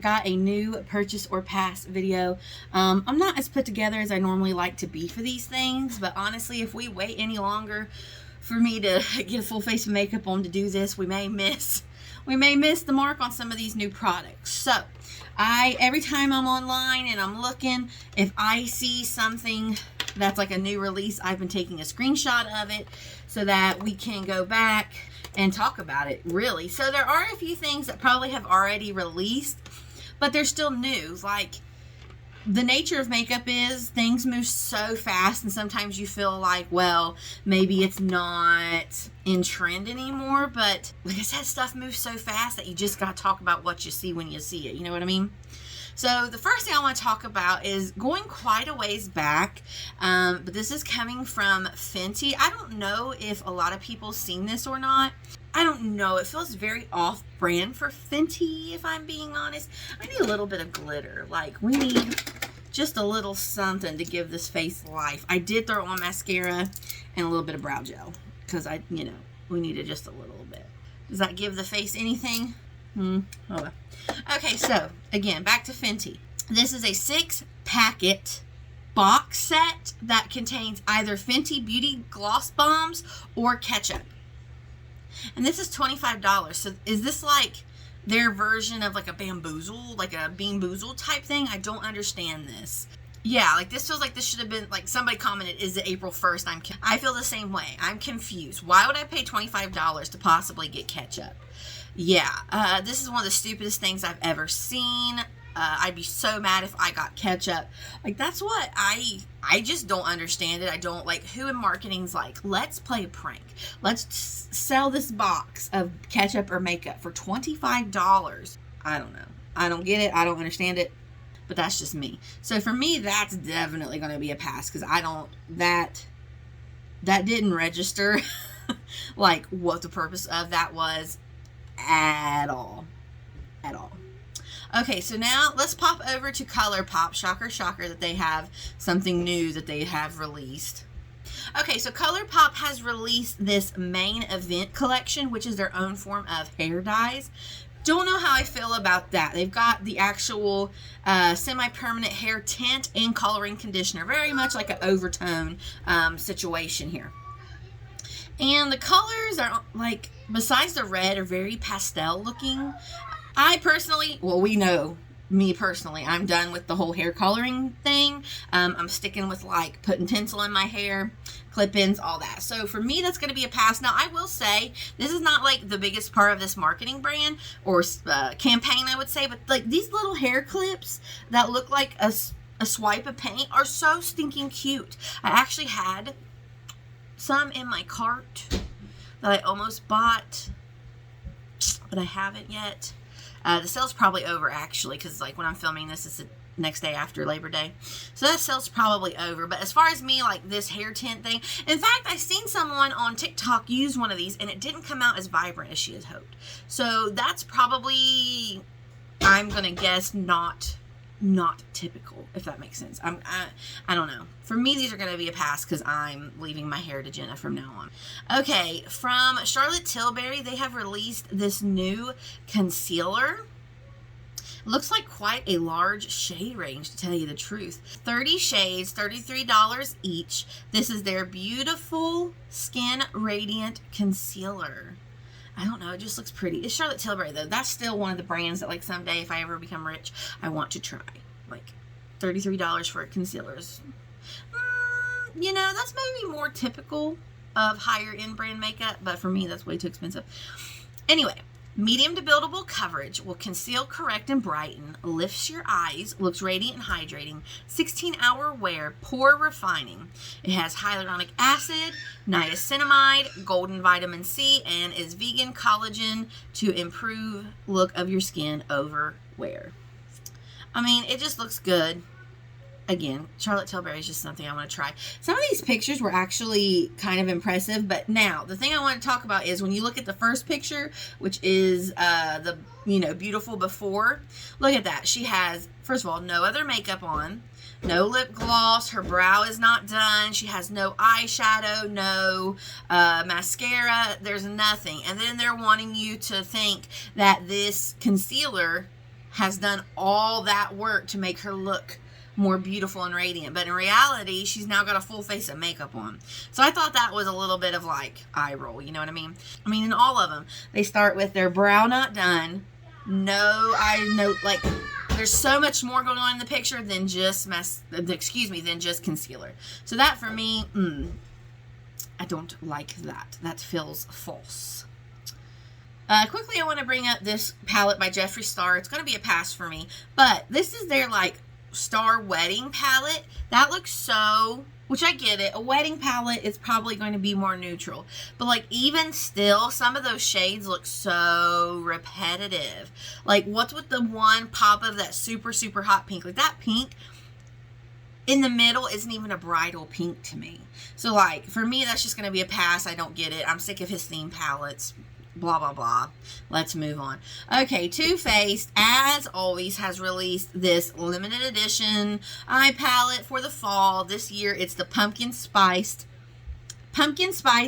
got a new purchase or pass video. I'm not as put together as I normally like to be for these things, but honestly, if we wait any longer for me to get a full face of makeup on to do this, we may miss the mark on some of these new products. So every time I'm online and I'm looking, if I see something that's like a new release, I've been taking a screenshot of it so that we can go back and talk about it, really. So there are a few things that probably have already released, but they're still new. Like, the nature of makeup is things move so fast, and sometimes you feel like, well, maybe it's not in trend anymore, but like I said, stuff moves so fast that you just got to talk about what you see when you see it. You know what I mean? So the first thing I want to talk about is going quite a ways back, but this is coming from Fenty. I don't know if a lot of people seen this or not. I don't know. It feels very off-brand for Fenty, if I'm being honest. I need a little bit of glitter. Like, we need just a little something to give this face life. I did throw on mascara and a little bit of brow gel because we needed just a little bit. Does that give the face anything? Oh well. Okay, so again, back to Fenty. This is a 6-packet box set that contains either Fenty Beauty gloss bombs or ketchup. And this is $25. So is this like their version of like a bamboozle, like a Bean Boozle type thing? I don't understand this. Yeah, like this feels like this should have been, like somebody commented, is it April 1st? I feel the same way. I'm confused. Why would I pay $25 to possibly get ketchup? Yeah, this is one of the stupidest things I've ever seen. I'd be so mad if I got ketchup. Like, that's what I just don't understand it. I don't, like, who in marketing's like, let's play a prank. Let's sell this box of ketchup or makeup for $25. I don't know. I don't get it. I don't understand it. But that's just me. So for me, that's definitely going to be a pass, because that didn't register like what the purpose of that was at all. Okay, so now let's pop over to Colourpop. Shocker, shocker that they have something new that they have released. Okay, so Colourpop has released this main event collection, which is their own form of hair dyes. Don't know how I feel about that. They've got the actual semi-permanent hair tint and coloring conditioner. Very much like an overtone situation here. And the colors are, like, besides the red, are very pastel looking. I personally, well, we know, me personally, I'm done with the whole hair coloring thing. I'm sticking with, like, putting tinsel in my hair, clip-ins, all that. So for me, that's going to be a pass. Now, I will say, this is not, like, the biggest part of this marketing brand or campaign, I would say, but, like, these little hair clips that look like a swipe of paint are so stinking cute. I actually had some in my cart that I almost bought, but I haven't yet. The sale's probably over, actually, because, like, when I'm filming this, it's the next day after Labor Day. So that sale's probably over. But as far as me, like, this hair tint thing, in fact, I seen someone on TikTok use one of these, and it didn't come out as vibrant as she had hoped. So that's probably, I'm going to guess, not typical, if that makes sense. I don't know. For me, these are going to be a pass because I'm leaving my hair to Jenna from now on. Okay, from Charlotte Tilbury, they have released this new concealer. Looks like quite a large shade range, to tell you the truth. 30 shades, $33 each. This is their Beautiful Skin Radiant Concealer. I don't know, it just looks pretty. It's Charlotte Tilbury, though. That's still one of the brands that, like, someday, if I ever become rich, I want to try. Like, $33 for a concealer is, you know, that's maybe more typical of higher-end brand makeup, but for me, that's way too expensive. Anyway, medium to buildable coverage will conceal, correct, and brighten, lifts your eyes, looks radiant and hydrating, 16-hour wear, pore refining. It has hyaluronic acid, niacinamide, golden vitamin C, and is vegan collagen to improve look of your skin over wear. I mean, it just looks good. Again, Charlotte Tilbury is just something I want to try. Some of these pictures were actually kind of impressive, but now the thing I want to talk about is when you look at the first picture, which is the, you know, beautiful before. Look at that. She has, first of all, no other makeup on, no lip gloss, her brow is not done, she has no eyeshadow, no mascara, there's nothing. And then they're wanting you to think that this concealer has done all that work to make her look more beautiful and radiant. But in reality, she's now got a full face of makeup on. So I thought that was a little bit of like eye roll, you know what I mean? I mean, in all of them, they start with their brow not done. No, like, there's so much more going on in the picture than just than just concealer. So that for me, I don't like that. That feels false. Quickly, I want to bring up this palette by Jeffree Star. It's going to be a pass for me. But this is their, like, Star Wedding palette. That looks so... Which I get it. A wedding palette is probably going to be more neutral. But, like, even still, some of those shades look so repetitive. Like, what's with the one pop of that super, super hot pink? Like, that pink in the middle isn't even a bridal pink to me. So, like, for me, that's just going to be a pass. I don't get it. I'm sick of his theme palettes. Blah, blah, blah. Let's move on. Okay, Too Faced, as always, has released this limited edition eye palette for the fall. This year, it's the Pumpkin Spice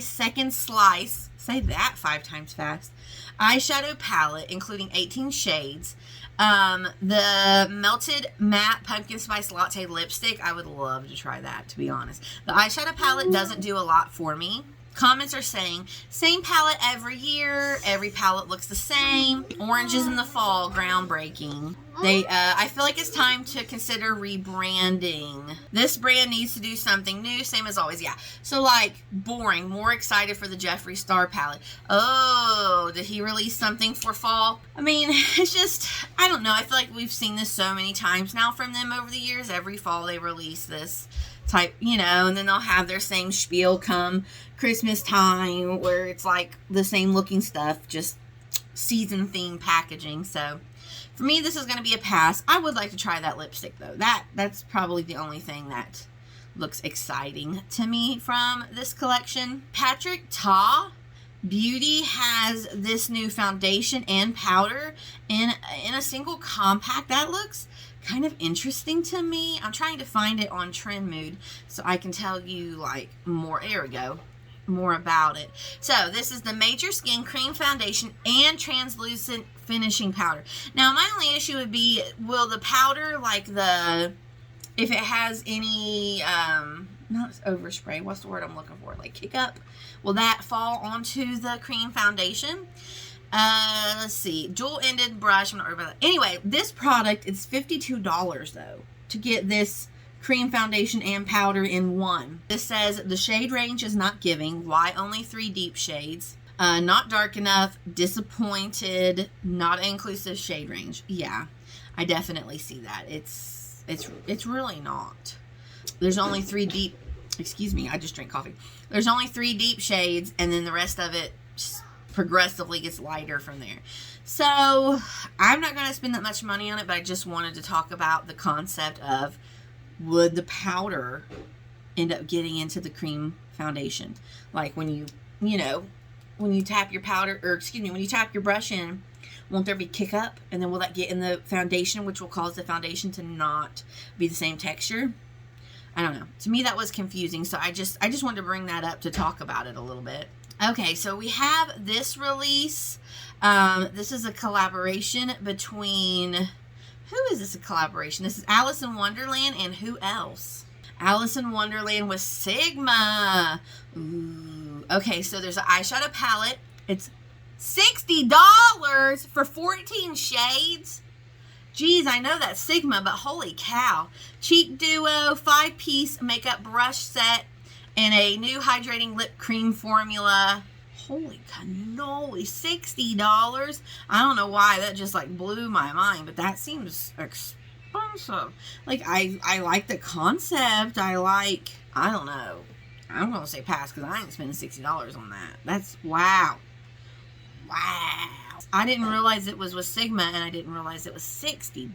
Second Slice, say that 5 times fast, eyeshadow palette, including 18 shades. The Melted Matte Pumpkin Spice Latte Lipstick, I would love to try that, to be honest. The eyeshadow palette doesn't do a lot for me. Comments are saying, same palette every year. Every palette looks the same. Oranges in the fall, groundbreaking. I feel like it's time to consider rebranding. This brand needs to do something new, same as always. Yeah. So, like, boring. More excited for the Jeffree Star palette. Oh, did he release something for fall? I mean, it's just, I don't know. I feel like we've seen this so many times now from them over the years. Every fall they release this type, you know, and then they'll have their same spiel come Christmas time where it's like the same looking stuff, just season themed packaging. So for me, this is going to be a pass. I would like to try that lipstick though. That's probably the only thing that looks exciting to me from this collection. Patrick Ta Beauty has this new foundation and powder in a single compact. That looks kind of interesting to me. I'm trying to find it on Trend Mood so I can tell you like more. There we go. More about it. So this is the Major Skin Cream Foundation and Translucent Finishing Powder. Now my only issue would be, will the powder, like if it has any not overspray, what's the word I'm looking for, like kick up, will that fall onto the cream foundation? Let's see, dual ended brush. I'm not worried about that. Anyway, this product is $52 though to get this cream foundation and powder in one. This says the shade range is not giving. Why only 3 deep shades? Not dark enough, disappointed, not inclusive shade range. Yeah, I definitely see that. It's really not. There's only 3 deep, excuse me, I just drank coffee. There's only 3 deep shades, and then the rest of it just progressively gets lighter from there. So I'm not going to spend that much money on it, but I just wanted to talk about the concept of, would the powder end up getting into the cream foundation? Like when when you tap your powder, or excuse me, when you tap your brush in, won't there be kick up? And then will that get in the foundation, which will cause the foundation to not be the same texture? I don't know. To me, that was confusing. So I just wanted to bring that up to talk about it a little bit. Okay, so we have this release. This is a collaboration between, who is this a collaboration? This is Alice in Wonderland and who else? Alice in Wonderland with Sigma. Ooh. Okay, so there's an eyeshadow palette. It's $60 for 14 shades. Geez, I know that's Sigma, but holy cow. Cheek Duo 5-piece makeup brush set and a new hydrating lip cream formula. Holy cannoli, $60. I don't know why that just like blew my mind, but that seems expensive. Like I like the concept. I don't know. I'm gonna say pass because I ain't spending $60 on that. That's wow. I didn't realize it was with Sigma, and I didn't realize it was $60.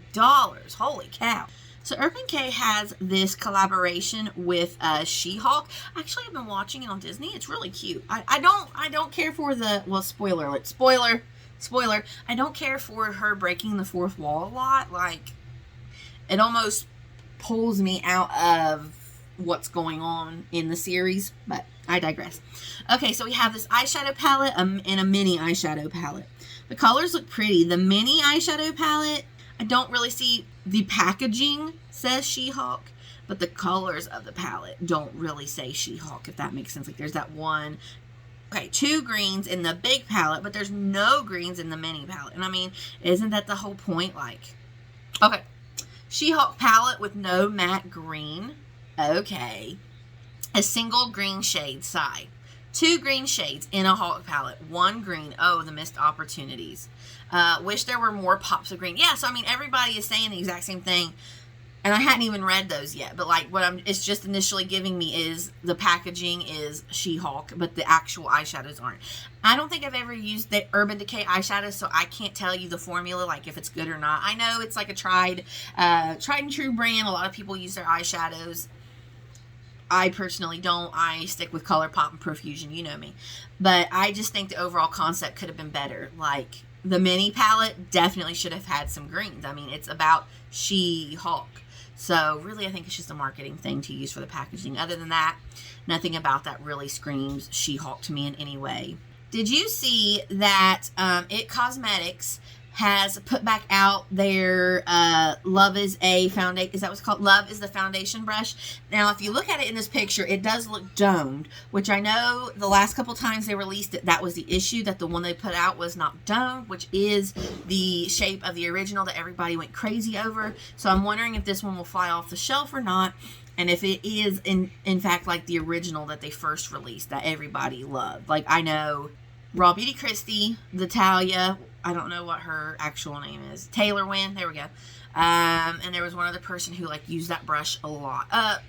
Holy cow. So Urban Decay has this collaboration with She-Hulk. Actually, I've been watching it on Disney. It's really cute. I don't care for the, well, spoiler alert. Spoiler. I don't care for her breaking the fourth wall a lot. Like, it almost pulls me out of what's going on in the series, but I digress. Okay, so we have this eyeshadow palette and a mini eyeshadow palette. The colors look pretty. The mini eyeshadow palette, I don't really see, the packaging says She-Hulk, but the colors of the palette don't really say She-Hulk, if that makes sense. Like, there's that one, okay, 2 greens in the big palette, but there's no greens in the mini palette. And I mean, isn't that the whole point? Like, okay, She-Hulk palette with no matte green. Okay. A single green shade side. 2 green shades in a Hulk palette. 1 green. Oh, the missed opportunities. Wish there were more pops of green. Yeah, so I mean, everybody is saying the exact same thing. And I hadn't even read those yet. But like, it's just initially giving me is the packaging is She-Hulk, but the actual eyeshadows aren't. I don't think I've ever used the Urban Decay eyeshadows, so I can't tell you the formula, like if it's good or not. I know it's like a tried and true brand. A lot of people use their eyeshadows. I personally don't. I stick with Colourpop and Profusion, you know me. But I just think the overall concept could have been better. Like, the mini palette definitely should have had some greens. I mean, it's about She-Hulk. So, really, I think it's just a marketing thing to use for the packaging. Other than that, nothing about that really screams She-Hulk to me in any way. Did you see that It Cosmetics has put back out their Love is a foundation? Is that what's called? Love is the foundation brush. Now, if you look at it in this picture, it does look domed, which I know the last couple times they released it, that was the issue, that the one they put out was not domed, which is the shape of the original that everybody went crazy over. So I'm wondering if this one will fly off the shelf or not, and if it is in fact like the original that they first released that everybody loved. Like, I know Raw Beauty Christie, the Talia, I don't know what her actual name is. Taylor Wynn. There we go. And there was one other person who, like, used that brush a lot.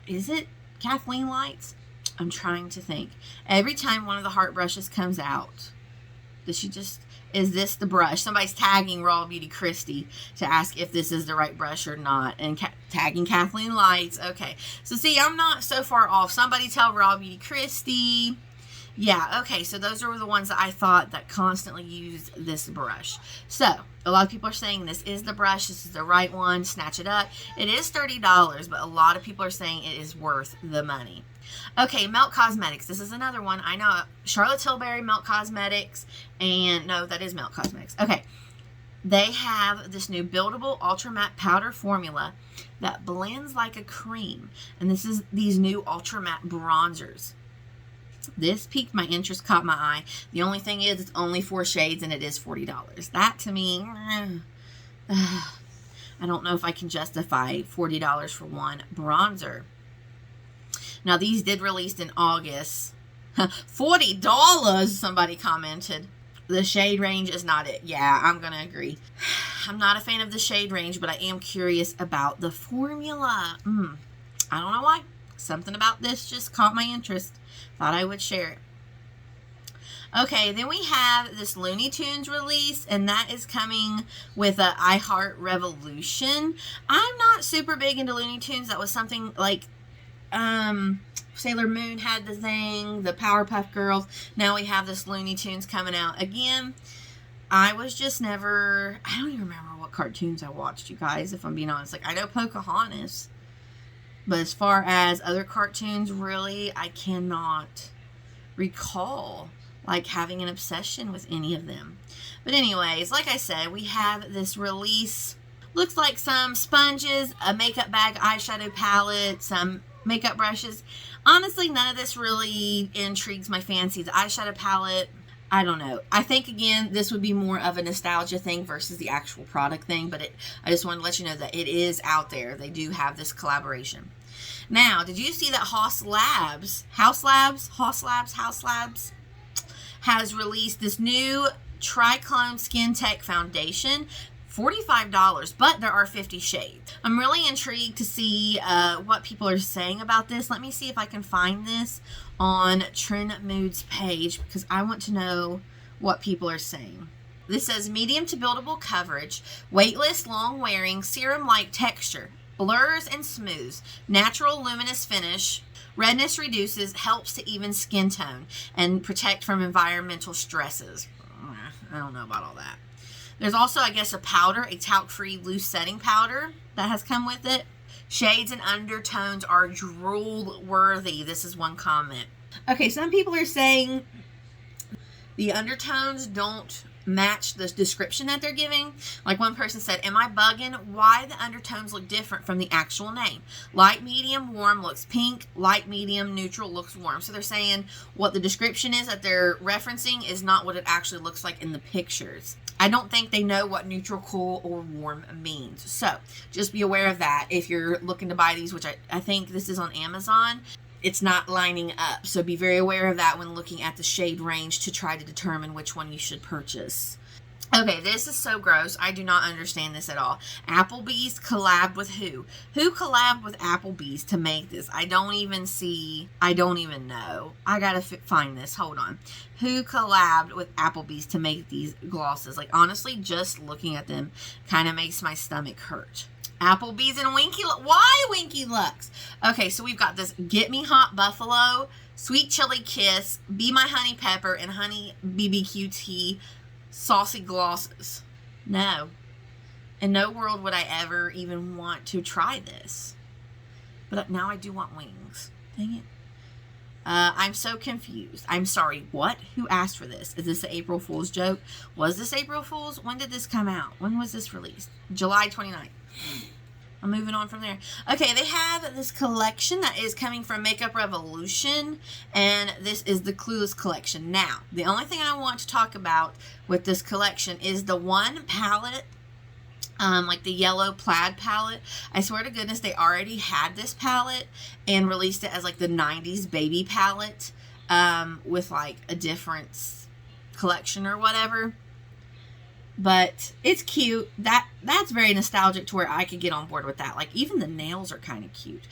Is it Kathleen Lights? I'm trying to think. Every time one of the heart brushes comes out, does she just... Is this the brush? Somebody's tagging Raw Beauty Christie to ask if this is the right brush or not. And tagging Kathleen Lights. Okay. So, see, I'm not so far off. Somebody tell Raw Beauty Christie... Yeah, okay, so those are the ones that I thought that constantly used this brush. So, a lot of people are saying this is the brush, this is the right one, snatch it up. It is $30, but a lot of people are saying it is worth the money. Okay, Melt Cosmetics. This is another one. I know Charlotte Tilbury, Melt Cosmetics, and no, that is Melt Cosmetics. Okay, they have this new buildable ultra matte powder formula that blends like a cream. And this is these new ultra matte bronzers. This piqued my interest, caught my eye. The only thing is, it's only 4 shades and it is $40. That, to me, I don't know if I can justify $40 for one bronzer. Now, these did release in August. $40, somebody commented. The shade range is not it. Yeah, I'm going to agree. I'm not a fan of the shade range, but I am curious about the formula. I don't know why. Something about this just caught my interest. Thought I would share it. Okay, then we have this Looney Tunes release, and that is coming with a I Heart Revolution. I'm not super big into Looney Tunes. That was something like Sailor Moon had the thing, the Powerpuff Girls. Now we have this Looney Tunes coming out again. I was just never, I don't even remember what cartoons I watched, you guys, if I'm being honest. Like, I know Pocahontas. But as far as other cartoons, really, I cannot recall, like, having an obsession with any of them. But anyways, like I said, we have this release. Looks like some sponges, a makeup bag, eyeshadow palette, some makeup brushes. Honestly, none of this really intrigues my fancy. The eyeshadow palette, I don't know. I think, again, this would be more of a nostalgia thing versus the actual product thing. But I just wanted to let you know that it is out there. They do have this collaboration. Now, did you see that House Labs has released this new Triclone Skin Tech Foundation? $45, but there are 50 shades. I'm really intrigued to see what people are saying about this. Let me see if I can find this on Trend Mood's page, because I want to know what people are saying. This says medium to buildable coverage, weightless, long wearing, serum-like texture, blurs and smooths, natural luminous finish, redness reduces, helps to even skin tone, and protect from environmental stresses. I don't know about all that. There's also, I guess, a powder, a talc-free loose setting powder that has come with it. Shades and undertones are drool-worthy. This is one comment. Okay, some people are saying the undertones don't match the description that they're giving. Like one person said, am I bugging? Why the undertones look different from the actual name? Light, medium, warm looks pink. Light, medium, neutral looks warm. So they're saying what the description is that they're referencing is not what it actually looks like in the pictures. I don't think they know what neutral, cool, or warm means. So just be aware of that if you're looking to buy these, which I think this is on Amazon. It's not lining up. So be very aware of that when looking at the shade range to try to determine which one you should purchase. Okay, this is so gross. I do not understand this at all. Applebees collabed with who? Who collabed with Applebees to make this? I don't even know. I gotta find this. Hold on. Who collabed with Applebees to make these glosses? Like, honestly, just looking at them kind of makes my stomach hurt. Applebees and Winky Lux. Why Winky Lux? Okay, so we've got this Get Me Hot Buffalo, Sweet Chili Kiss, Be My Honey Pepper, and Honey BBQ Tea saucy glosses. No. In no world would I ever even want to try this. But now I do want wings. Dang it. I'm so confused. I'm sorry. What? Who asked for this? Is this an April Fool's joke? Was this April Fool's? When did this come out? When was this released? July 29th. I'm moving on from there. Okay, they have this collection that is coming from Makeup Revolution, and this is the Clueless collection. Now, the only thing I want to talk about with this collection is the one palette, like the yellow plaid palette. I swear to goodness, they already had this palette and released it as like the 90s baby palette, with like a different collection or whatever. But it's cute. That's very nostalgic to where I could get on board with that. Like, even the nails are kind of cute.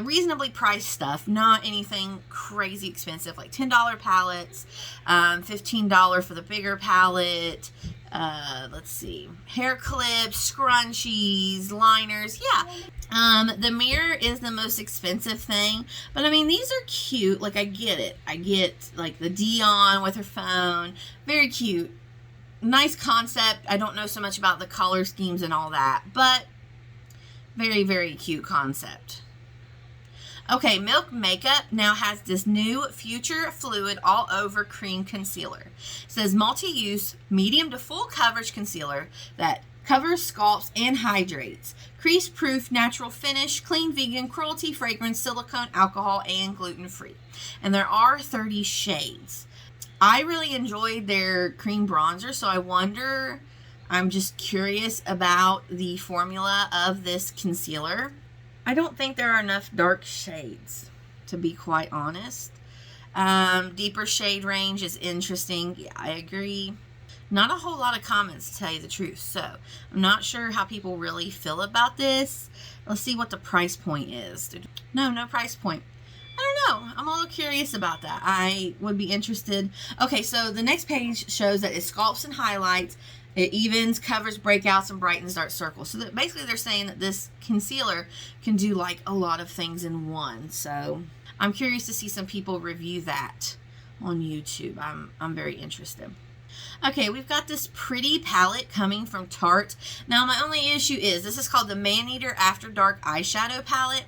Reasonably priced stuff. Not anything crazy expensive. Like $10 palettes. $15 for the bigger palette. Let's see. Hair clips, scrunchies, liners. Yeah. The mirror is the most expensive thing. But, I mean, these are cute. Like, I get it. I get, like, the Dion with her phone. Very cute. Nice concept. I don't know so much about the color schemes and all that, but very, very cute concept. Okay, Milk Makeup now has this new Future Fluid All Over Cream Concealer. It says multi-use, medium to full coverage concealer that covers scalps and hydrates. Crease-proof, natural finish, clean, vegan, cruelty, fragrance, silicone, alcohol, and gluten-free. And there are 30 shades. I really enjoyed their cream bronzer, so I'm just curious about the formula of this concealer. I don't think there are enough dark shades, to be quite honest. Deeper shade range is interesting. Yeah, I agree. Not a whole lot of comments, to tell you the truth, so I'm not sure how people really feel about this. Let's see what the price point is. No price point. I don't know. I'm a little curious about that. I would be interested. Okay, so the next page shows that it sculpts and highlights. It evens, covers breakouts, and brightens dark circles. So that basically they're saying that this concealer can do like a lot of things in one. So I'm curious to see some people review that on YouTube. I'm very interested. Okay, we've got this pretty palette coming from Tarte. Now, my only issue is this is called the Maneater After Dark Eyeshadow Palette.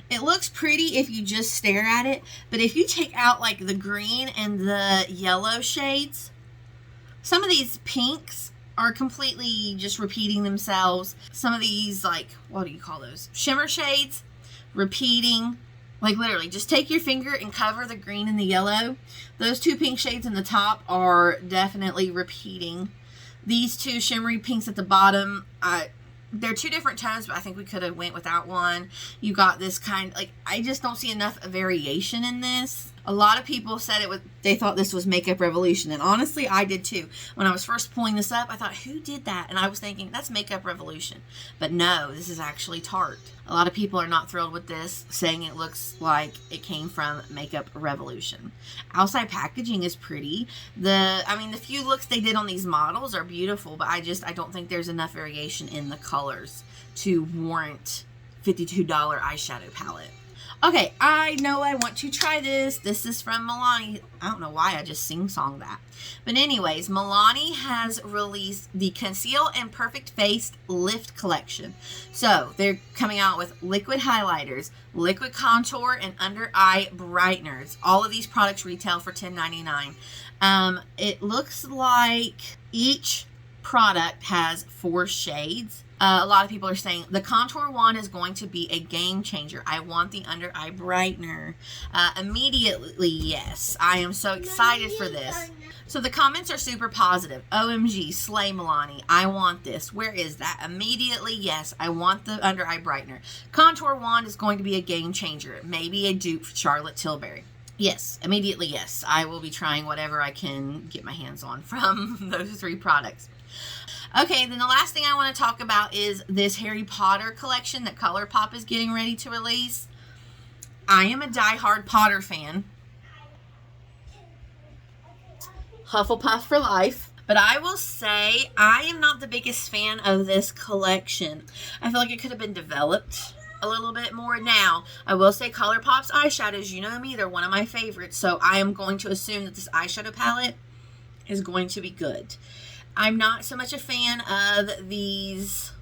It looks pretty if you just stare at it, but if you take out like the green and the yellow shades, some of these pinks are completely just repeating themselves. Some of these, like, what do you call those? Shimmer shades, repeating. Like, literally, just take your finger and cover the green and the yellow. Those two pink shades in the top are definitely repeating. These two shimmery pinks at the bottom, they're two different tones, but I think we could have went without one. You got this kind, like, I just don't see enough variation in this. A lot of people said they thought this was Makeup Revolution, and honestly, I did too. When I was first pulling this up, I thought, who did that? And I was thinking, that's Makeup Revolution. But no, this is actually Tarte. A lot of people are not thrilled with this, saying it looks like it came from Makeup Revolution. Outside packaging is pretty. The few looks they did on these models are beautiful, but I don't think there's enough variation in the colors to warrant $52 eyeshadow palette. Okay, I know I want to try this. This is from Milani. I don't know why I just sing-song that. But anyways, Milani has released the Conceal and Perfect Face Lift Collection. So, they're coming out with liquid highlighters, liquid contour, and under-eye brighteners. All of these products retail for $10.99. It looks like each product has 4 shades. A lot of people are saying the contour one is going to be a game changer. I want the under eye brightener. Immediately, yes. I am so excited for this. So the comments are super positive. OMG, slay Milani. I want this. Where is that? Immediately, yes. I want the under eye brightener. Contour wand is going to be a game changer. Maybe a dupe for Charlotte Tilbury. Yes, immediately, yes. I will be trying whatever I can get my hands on from those 3 products. Okay, then the last thing I want to talk about is this Harry Potter collection that Colourpop is getting ready to release. I am a diehard Potter fan. Hufflepuff for life. But I will say I am not the biggest fan of this collection. I feel like it could have been developed a little bit more. Now, I will say Colourpop's eyeshadows, you know me, they're one of my favorites. So I am going to assume that this eyeshadow palette is going to be good. I'm not so much a fan of these.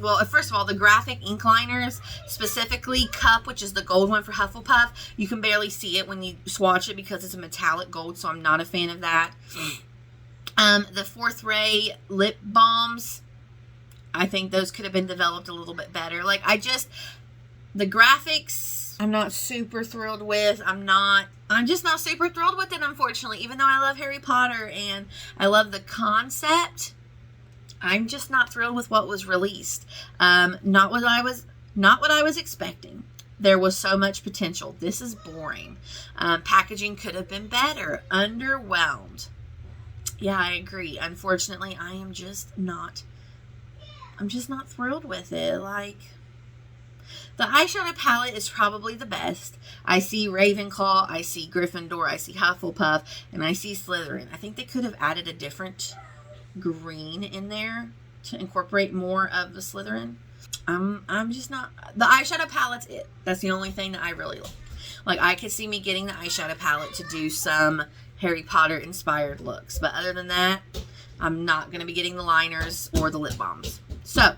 Well, first of all, the graphic ink liners, specifically Cup, which is the gold one for Hufflepuff. You can barely see it when you swatch it because it's a metallic gold, so I'm not a fan of that. The Fourth Ray lip balms, I think those could have been developed a little bit better. Like, the graphics, I'm not super thrilled with. I'm just not super thrilled with it, unfortunately. Even though I love Harry Potter and I love the concept, I'm just not thrilled with what was released. Not what I was expecting. There was so much potential. This is boring. Packaging could have been better. Underwhelmed. Yeah, I agree. Unfortunately, I'm just not thrilled with it. Like, the eyeshadow palette is probably the best. I see Ravenclaw, I see Gryffindor, I see Hufflepuff, and I see Slytherin. I think they could have added a different green in there to incorporate more of the Slytherin. I'm just not. The eyeshadow palette's it. That's the only thing that I really like. Like, I could see me getting the eyeshadow palette to do some Harry Potter inspired looks. But other than that, I'm not going to be getting the liners or the lip balms. So,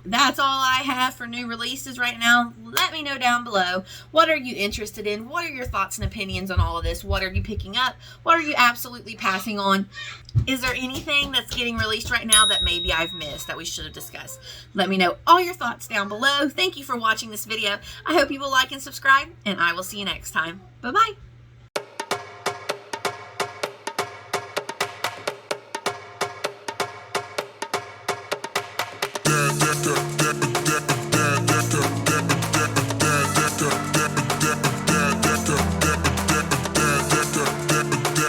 that's all I have for new releases right now. Let me know down below. What are you interested in? What are your thoughts and opinions on all of this? What are you picking up? What are you absolutely passing on? Is there anything that's getting released right now that maybe I've missed that we should have discussed? Let me know all your thoughts down below. Thank you for watching this video. I hope you will like and subscribe, and I will see you next time. Bye-bye.